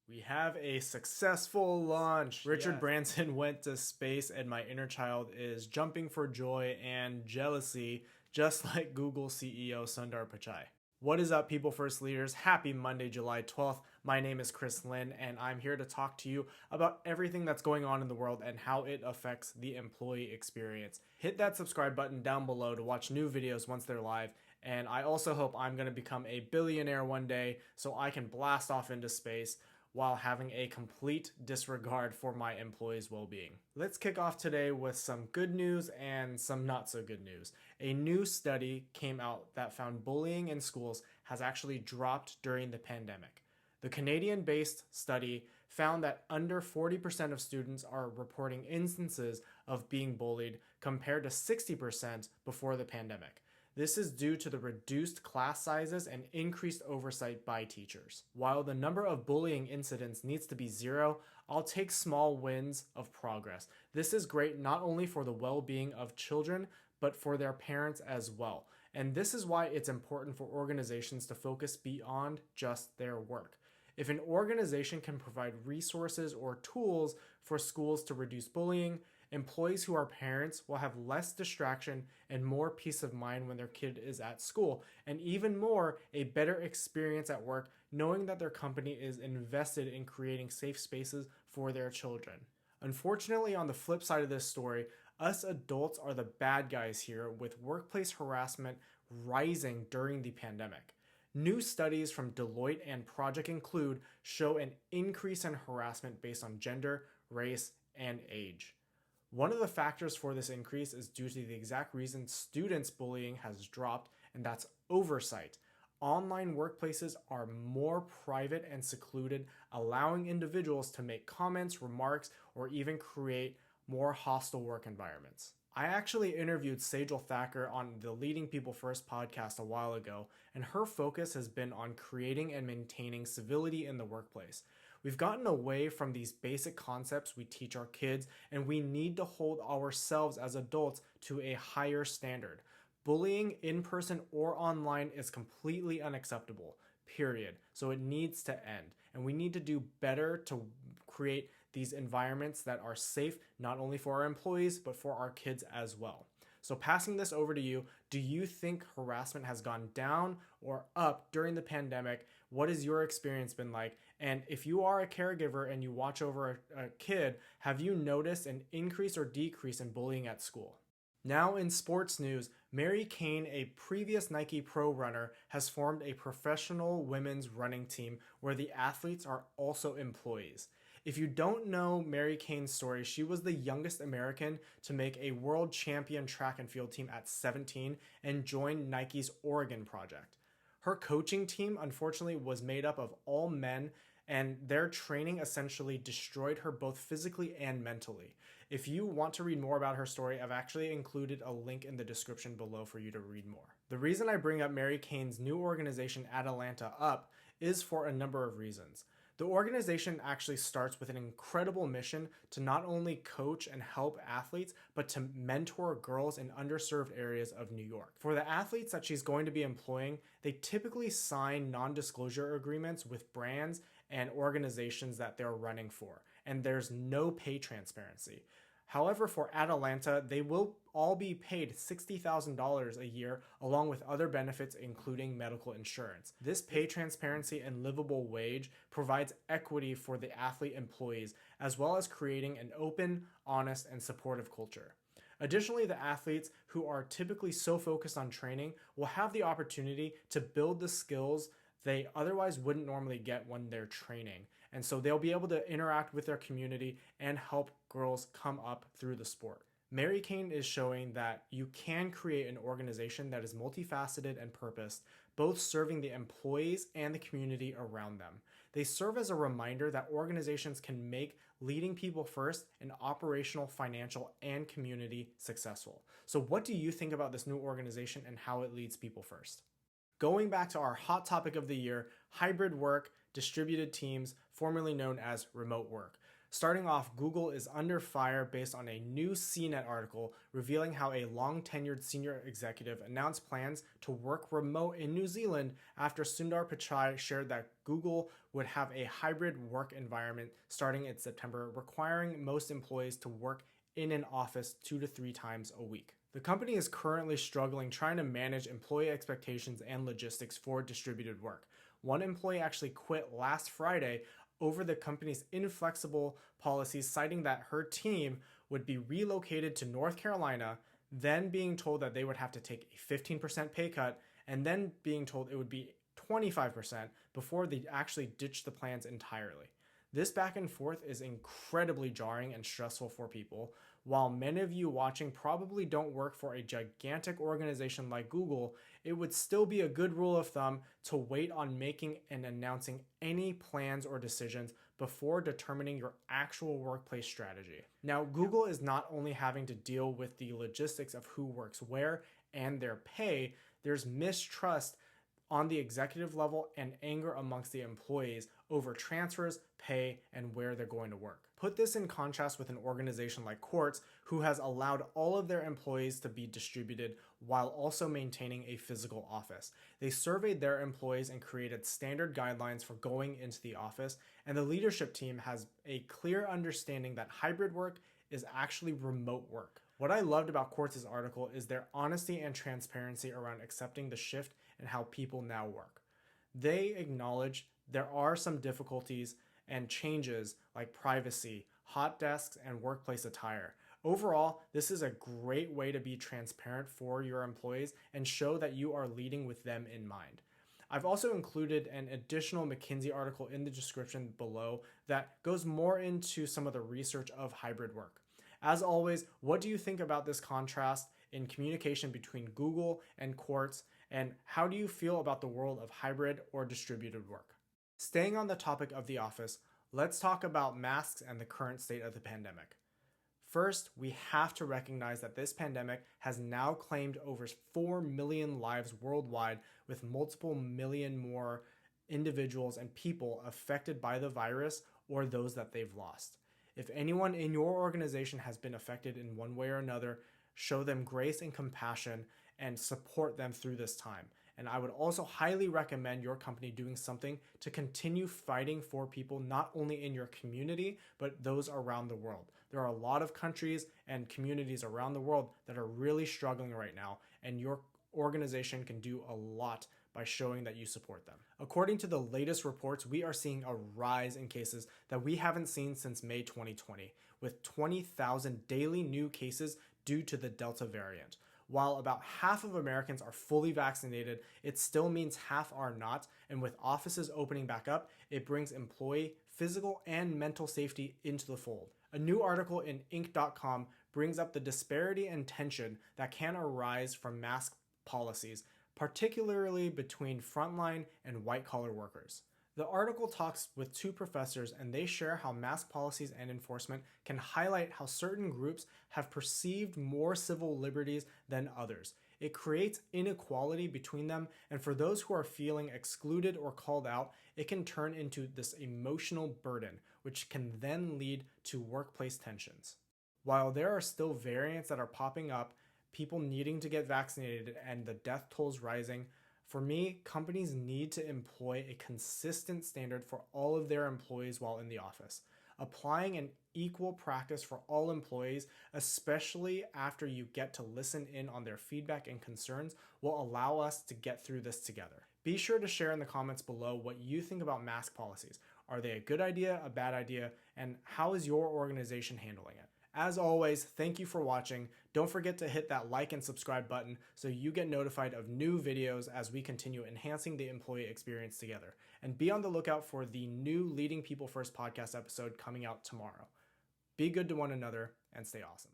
We have a successful launch. Richard Yes. Branson went to space, and my inner child is jumping for joy and jealousy, just like Google CEO Sundar Pichai. What is up, People First Leaders? Happy Monday, July 12th. My name is Chris Lynn, and I'm here to talk to you about everything that's going on in the world and how it affects the employee experience. Hit that subscribe button down below to watch new videos once they're live. And I also hope I'm going to become a billionaire one day so I can blast off into space while having a complete disregard for my employees' well-being. Let's kick off today with some good news and some not so good news. A new study came out that found bullying in schools has actually dropped during the pandemic. The Canadian-based study found that under 40% of students are reporting instances of being bullied compared to 60% before the pandemic. This is due to the reduced class sizes and increased oversight by teachers. While the number of bullying incidents needs to be zero, I'll take small wins of progress. This is great not only for the well-being of children, but for their parents as well. And this is why it's important for organizations to focus beyond just their work. If an organization can provide resources or tools for schools to reduce bullying, employees who are parents will have less distraction and more peace of mind when their kid is at school, and even more, a better experience at work knowing that their company is invested in creating safe spaces for their children. Unfortunately, on the flip side of this story, us adults are the bad guys here, with workplace harassment rising during the pandemic. New studies from Deloitte and Project Include show an increase in harassment based on gender, race, and age. One of the factors for this increase is due to the exact reason students' bullying has dropped, and that's oversight. Online workplaces are more private and secluded, allowing individuals to make comments, remarks, or even create more hostile work environments. I actually interviewed Sejal Thacker on the Leading People First podcast a while ago, and her focus has been on creating and maintaining civility in the workplace. We've gotten away from these basic concepts we teach our kids, and we need to hold ourselves as adults to a higher standard. Bullying in person or online is completely unacceptable, period. So it needs to end, and we need to do better to create these environments that are safe not only for our employees but for our kids as well. So passing this over to you, do you think harassment has gone down or up during the pandemic? What has your experience been like? And if you are a caregiver and you watch over a kid, have you noticed an increase or decrease in bullying at school? Now in sports news, Mary Cain, a previous Nike Pro runner, has formed a professional women's running team where the athletes are also employees. If you don't know Mary Cain's story, she was the youngest American to make a world champion track and field team at 17 and joined Nike's Oregon project. Her coaching team, unfortunately, was made up of all men, and their training essentially destroyed her both physically and mentally. If you want to read more about her story, I've actually included a link in the description below for you to read more. The reason I bring up Mary Cain's new organization, Atalanta, up is for a number of reasons. The organization actually starts with an incredible mission to not only coach and help athletes, but to mentor girls in underserved areas of New York. For the athletes that she's going to be employing, they typically sign non-disclosure agreements with brands and organizations that they're running for, and there's no pay transparency. However, for Atalanta, they will all be paid $60,000 a year along with other benefits including medical insurance. This pay transparency and livable wage provides equity for the athlete employees as well as creating an open, honest, and supportive culture. Additionally, the athletes who are typically so focused on training will have the opportunity to build the skills they otherwise wouldn't normally get when they're training. And so they'll be able to interact with their community and help girls come up through the sport. Mary Cain is showing that you can create an organization that is multifaceted and purposed, both serving the employees and the community around them. They serve as a reminder that organizations can make leading people first and operational, financial, and community successful. So what do you think about this new organization and how it leads people first? Going back to our hot topic of the year, hybrid work, distributed teams, formerly known as remote work. Starting off, Google is under fire based on a new CNET article revealing how a long-tenured senior executive announced plans to work remote in New Zealand after Sundar Pichai shared that Google would have a hybrid work environment starting in September, requiring most employees to work in an office 2 to 3 times a week. The company is currently struggling trying to manage employee expectations and logistics for distributed work. One employee actually quit last Friday over the company's inflexible policies, citing that her team would be relocated to North Carolina, then being told that they would have to take a 15% pay cut, and then being told it would be 25% before they actually ditched the plans entirely. This back and forth is incredibly jarring and stressful for people. While many of you watching probably don't work for a gigantic organization like Google, it would still be a good rule of thumb to wait on making and announcing any plans or decisions before determining your actual workplace strategy. Now, Google is not only having to deal with the logistics of who works where and their pay, there's mistrust on the executive level and anger amongst the employees over transfers, pay, and where they're going to work. Put this in contrast with an organization like Quartz, who has allowed all of their employees to be distributed while also maintaining a physical office. They surveyed their employees and created standard guidelines for going into the office, and the leadership team has a clear understanding that hybrid work is actually remote work. What I loved about Quartz's article is their honesty and transparency around accepting the shift in how people now work. They acknowledge there are some difficulties and changes like privacy, hot desks, and workplace attire. Overall, this is a great way to be transparent for your employees and show that you are leading with them in mind. I've also included an additional McKinsey article in the description below that goes more into some of the research of hybrid work. As always, what do you think about this contrast in communication between Google and Quartz, and how do you feel about the world of hybrid or distributed work? Staying on the topic of the office, let's talk about masks and the current state of the pandemic. First, we have to recognize that this pandemic has now claimed over 4 million lives worldwide, with multiple million more individuals and people affected by the virus or those that they've lost. If anyone in your organization has been affected in one way or another, show them grace and compassion and support them through this time. And I would also highly recommend your company doing something to continue fighting for people not only in your community, but those around the world. There are a lot of countries and communities around the world that are really struggling right now, and your organization can do a lot by showing that you support them. According to the latest reports, we are seeing a rise in cases that we haven't seen since May 2020, with 20,000 daily new cases due to the Delta variant. While about half of Americans are fully vaccinated, it still means half are not, and with offices opening back up, it brings employee physical and mental safety into the fold. A new article in Inc.com brings up the disparity and tension that can arise from mask policies, particularly between frontline and white-collar workers. The article talks with 2 professors, and they share how mask policies and enforcement can highlight how certain groups have perceived more civil liberties than others. It creates inequality between them, and for those who are feeling excluded or called out, it can turn into this emotional burden, which can then lead to workplace tensions. While there are still variants that are popping up, people needing to get vaccinated, and the death tolls rising, for me, companies need to employ a consistent standard for all of their employees while in the office. Applying an equal practice for all employees, especially after you get to listen in on their feedback and concerns, will allow us to get through this together. Be sure to share in the comments below what you think about mask policies. Are they a good idea, a bad idea, and how is your organization handling it? As always, thank you for watching. Don't forget to hit that like and subscribe button so you get notified of new videos as we continue enhancing the employee experience together. And be on the lookout for the new Leading People First podcast episode coming out tomorrow. Be good to one another and stay awesome.